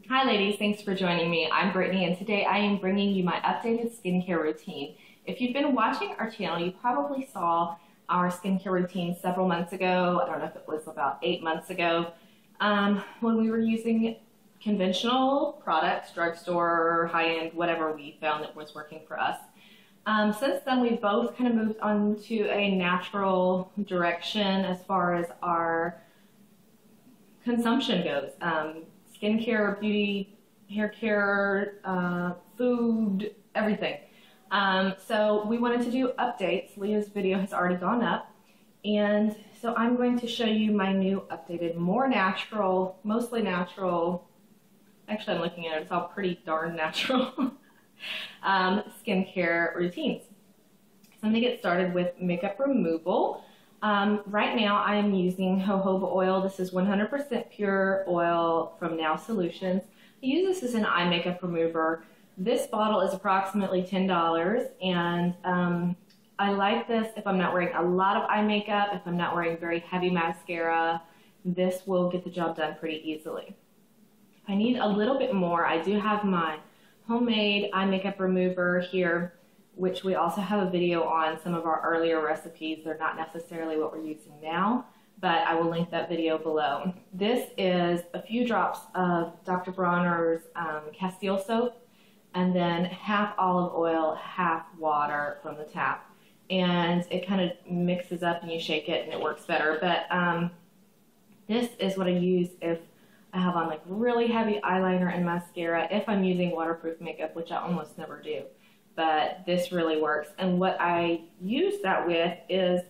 Hi ladies, thanks for joining me. I'm Brittany and today I am bringing you my updated skincare routine. If you've been watching our channel, you probably saw our skincare routine several months ago. I don't know if it was about 8 months ago, when we were using conventional products, drugstore, high-end, whatever we found that was working for us. Since then, we've both kind of moved on to a natural direction as far as our consumption goes. Skincare, beauty, hair care, food, everything. So we wanted to do updates. Leah's video has already gone up. And so I'm going to show you my new updated, more natural, mostly natural, actually I'm looking at it, it's all pretty darn natural, skincare routines. So I'm going to get started with makeup removal. Right now I am using jojoba oil. This is 100% pure oil from Now Solutions. I use this as an eye makeup remover. This bottle is approximately $10 and I like this if I'm not wearing a lot of eye makeup, if I'm not wearing very heavy mascara. This will get the job done pretty easily. If I need a little bit more, I do have my homemade eye makeup remover here, which we also have a video on some of our earlier recipes. They're not necessarily what we're using now, but I will link that video below. This is a few drops of Dr. Bronner's Castile soap, and then half olive oil, half water from the tap. And it kind of mixes up and you shake it and it works better. But this is what I use if I have on like really heavy eyeliner and mascara, if I'm using waterproof makeup, which I almost never do. But this really works. And what I use that with is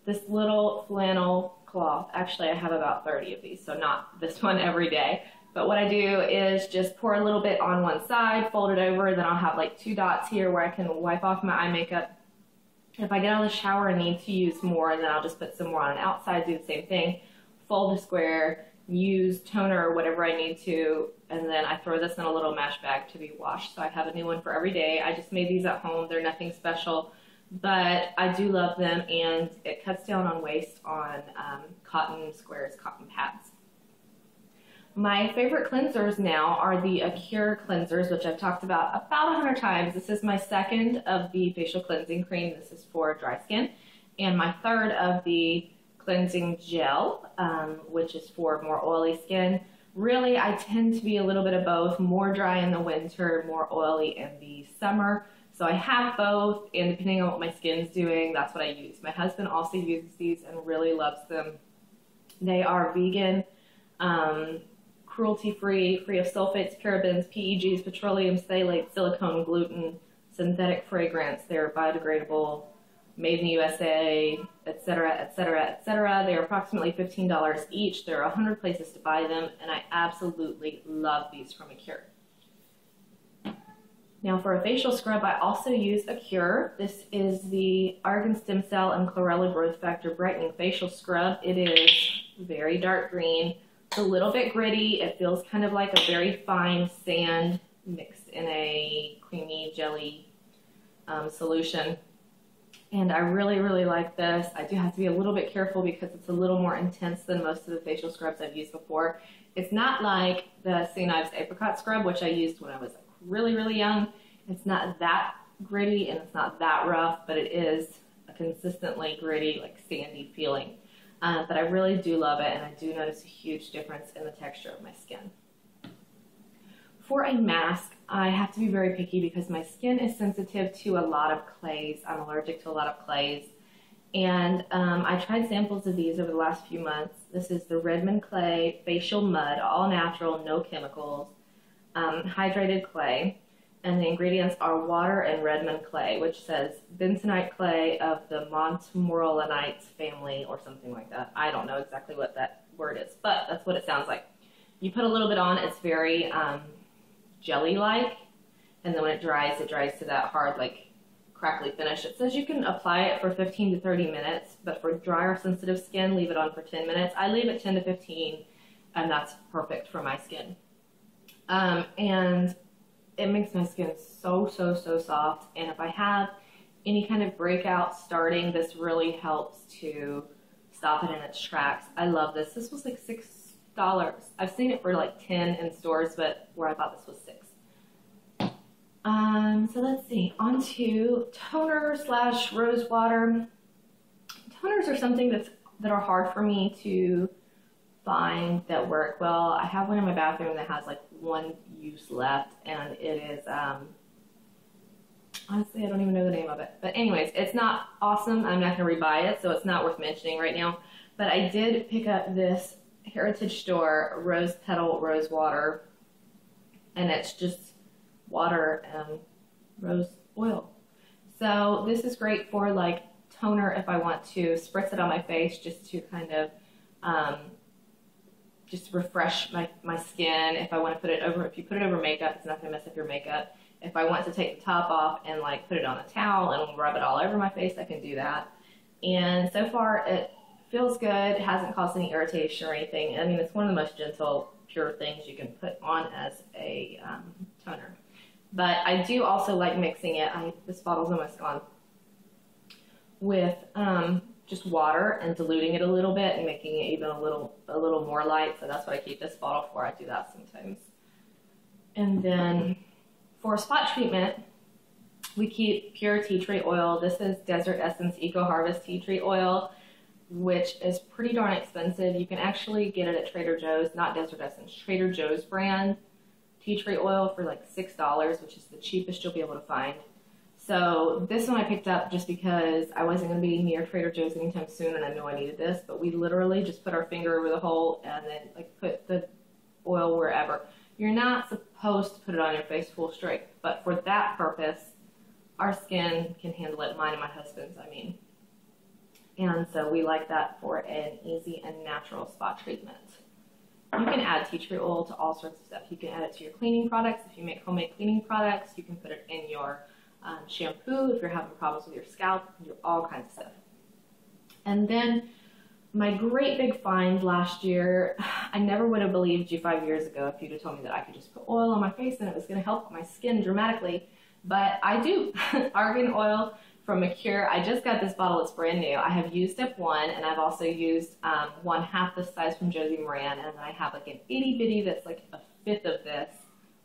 this little flannel cloth. Actually, I have about 30 of these, so not this one every day. But what I do is just pour a little bit on one side, fold it over, then I'll have like 2 dots here where I can wipe off my eye makeup. If I get out of the shower and need to use more, then I'll just put some more on the outside, do the same thing, fold a square, use toner or whatever I need to, and then I throw this in a little mesh bag to be washed. So I have a new one for every day. I just made these at home. They're nothing special, but I do love them, and it cuts down on waste on cotton squares, cotton pads. My favorite cleansers now are the Acure cleansers, which I've talked about 100 times. This is my second of the facial cleansing cream. This is for dry skin, and my third of the cleansing gel, which is for more oily skin. Really, I tend to be a little bit of both, more dry in the winter, more oily in the summer. So I have both, and depending on what my skin's doing, that's what I use. My husband also uses these and really loves them. They are vegan, cruelty-free, free of sulfates, parabens, PEGs, petroleum, phthalates, silicone, gluten, synthetic fragrance. They're biodegradable, made in the USA, etc., etc., etc. They are approximately $15 each. There are 100 places to buy them, and I absolutely love these from Acure. Now for a facial scrub, I also use Acure. This is the Argan Stem Cell and Chlorella Growth Factor Brightening Facial Scrub. It is very dark green. It's a little bit gritty. It feels kind of like a very fine sand mixed in a creamy jelly solution. And I really, really like this. I do have to be a little bit careful because it's a little more intense than most of the facial scrubs I've used before. It's not like the St. Ives Apricot Scrub, which I used when I was really, really young. It's not that gritty and it's not that rough, but it is a consistently gritty, like sandy feeling. But I really do love it, and I do notice a huge difference in the texture of my skin. For a mask, I have to be very picky because my skin is sensitive to a lot of clays. I'm allergic to a lot of clays. And I tried samples of these over the last few months. This is the Redmond clay facial mud, all natural, no chemicals, hydrated clay. And the ingredients are water and Redmond clay, which says bentonite clay of the Montmorillonites family or something like that. I don't know exactly what that word is, but that's what it sounds like. You put a little bit on, it's very jelly-like, and then when it dries to that hard, like, crackly finish. It says you can apply it for 15 to 30 minutes, but for dry or sensitive skin, leave it on for 10 minutes. I leave it 10 to 15, and that's perfect for my skin. And it makes my skin so soft, and if I have any kind of breakout starting, this really helps to stop it in its tracks. I love this. This was like I've seen it for like 10 in stores, but where I thought this was 6. So let's see, on to toner / rose water. Toners are something that are hard for me to find that work well. I have one in my bathroom that has like 1 use left, and it is, honestly, I don't even know the name of it. But anyways, it's not awesome. I'm not going to rebuy it, so it's not worth mentioning right now. But I did pick up this Heritage Store Rose Petal Rose Water, and it's just water and rose oil. So this is great for like toner if I want to spritz it on my face just to kind of just refresh my skin. If I want to put it over, if you put it over makeup, it's not going to mess up your makeup. If I want to take the top off and like put it on a towel and rub it all over my face, I can do that. And so far it feels good. It hasn't caused any irritation or anything. I mean, it's one of the most gentle, pure things you can put on as a toner. But I do also like mixing it. This bottle's almost gone. With just water and diluting it a little bit and making it even a little more light. So that's what I keep this bottle for. I do that sometimes. And then for spot treatment, we keep pure tea tree oil. This is Desert Essence Eco Harvest tea tree oil, which is pretty darn expensive. You can actually get it at Trader Joe's, not Desert Essence, Trader Joe's brand tea tree oil for like $6, which is the cheapest you'll be able to find. So this one I picked up just because I wasn't going to be near Trader Joe's anytime soon, and I knew I needed this. But we literally just put our finger over the hole and then like put the oil wherever. You're not supposed to put it on your face full strength, but for that purpose, our skin can handle it. Mine and my husband's, I mean. And so we like that for an easy and natural spot treatment. You can add tea tree oil to all sorts of stuff. You can add it to your cleaning products. If you make homemade cleaning products, you can put it in your shampoo if you're having problems with your scalp, all kinds of stuff. And then my great big find last year, I never would have believed you 5 years ago if you'd have told me that I could just put oil on my face and it was going to help my skin dramatically, but I do. Argan Oil from Acure. I just got this bottle, it's brand new. I have used up one, and I've also used one half the size from Josie Maran, and then I have like an itty bitty that's like a fifth of this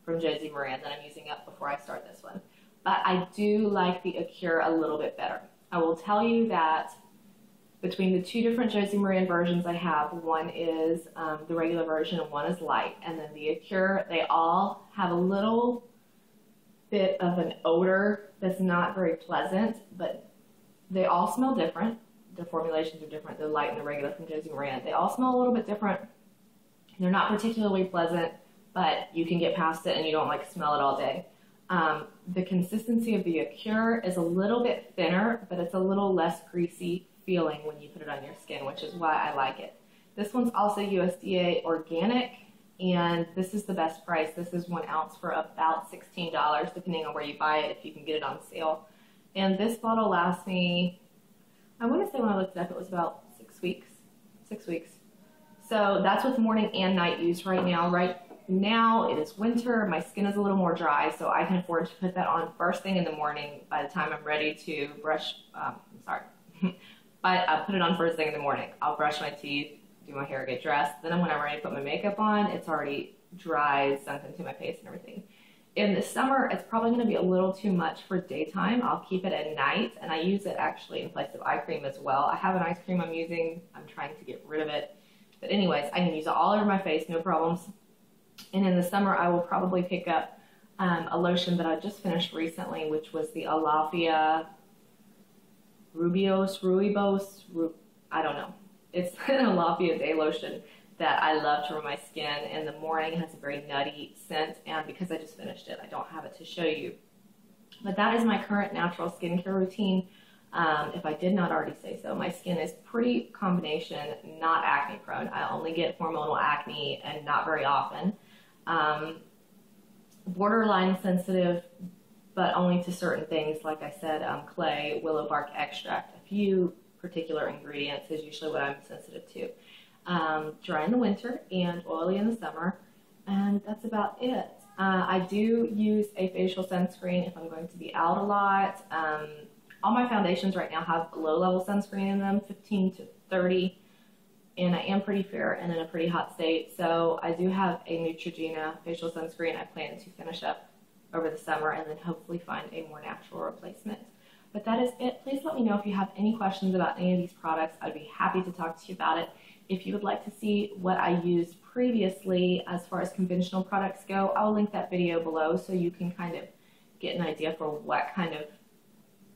from Josie Maran that I'm using up before I start this one. But I do like the Acure a little bit better. I will tell you that between the 2 different Josie Maran versions I have, one is the regular version and one is light. And then the Acure, they all have a little bit of an odor that's not very pleasant, but they all smell different. The formulations are different, the light and the regular from Josie Maran. They all smell a little bit different. They're not particularly pleasant, but you can get past it and you don't like smell it all day. The consistency of the Acure is a little bit thinner, but it's a little less greasy feeling when you put it on your skin, which is why I like it. This one's also USDA organic, and this is the best price. This is 1 ounce for about $16, depending on where you buy it, if you can get it on sale. And this bottle lasts me, I want to say when I looked it up, it was about 6 weeks. 6 weeks. So that's with morning and night use right now. Right now it is winter, my skin is a little more dry, so I can afford to put that on first thing in the morning by the time I'm ready to brush, I put it on first thing in the morning. I'll brush my teeth, do my hair, get dressed. Then when I'm ready to put my makeup on, it's already dry, sunk into my face and everything. In the summer, it's probably going to be a little too much for daytime. I'll keep it at night, and I use it actually in place of eye cream as well. I have an eye cream I'm using. I'm trying to get rid of it. But anyways, I can use it all over my face, no problems. And in the summer, I will probably pick up a lotion that I just finished recently, which was the Alafia Ruibos, I don't know. It's an Alafia Day lotion that I love to rub my skin in the morning. It has a very nutty scent, and because I just finished it, I don't have it to show you. But that is my current natural skincare routine. If I did not already say so, my skin is pretty combination, not acne prone. I only get hormonal acne and not very often. Borderline sensitive, but only to certain things. Like I said, clay, willow bark extract, a few particular ingredients is usually what I'm sensitive to. Dry in the winter and oily in the summer, and that's about it. I do use a facial sunscreen if I'm going to be out a lot. All my foundations right now have low-level sunscreen in them, 15 to 30, and I am pretty fair and in a pretty hot state, so I do have a Neutrogena facial sunscreen I plan to finish up over the summer and then hopefully find a more natural replacement. But that is it. Please let me know if you have any questions about any of these products. I'd be happy to talk to you about it. If you would like to see what I used previously as far as conventional products go, I'll link that video below so you can kind of get an idea for what kind of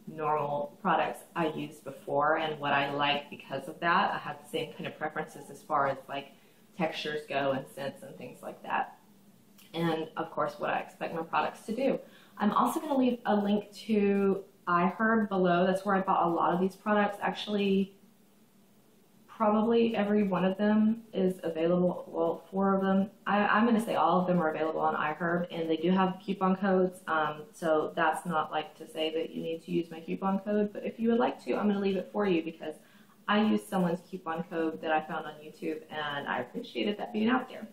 normal products I used before and what I like because of that. I have the same kind of preferences as far as like textures go and scents and things like that. And of course what I expect my products to do. I'm also going to leave a link to iHerb below. That's where I bought a lot of these products. Actually, probably every one of them is available. Well, 4 of them. I'm going to say all of them are available on iHerb, and they do have coupon codes. So that's not like to say that you need to use my coupon code, but if you would like to, I'm going to leave it for you because I used someone's coupon code that I found on YouTube, and I appreciated that being out there.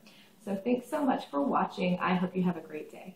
So thanks so much for watching. I hope you have a great day.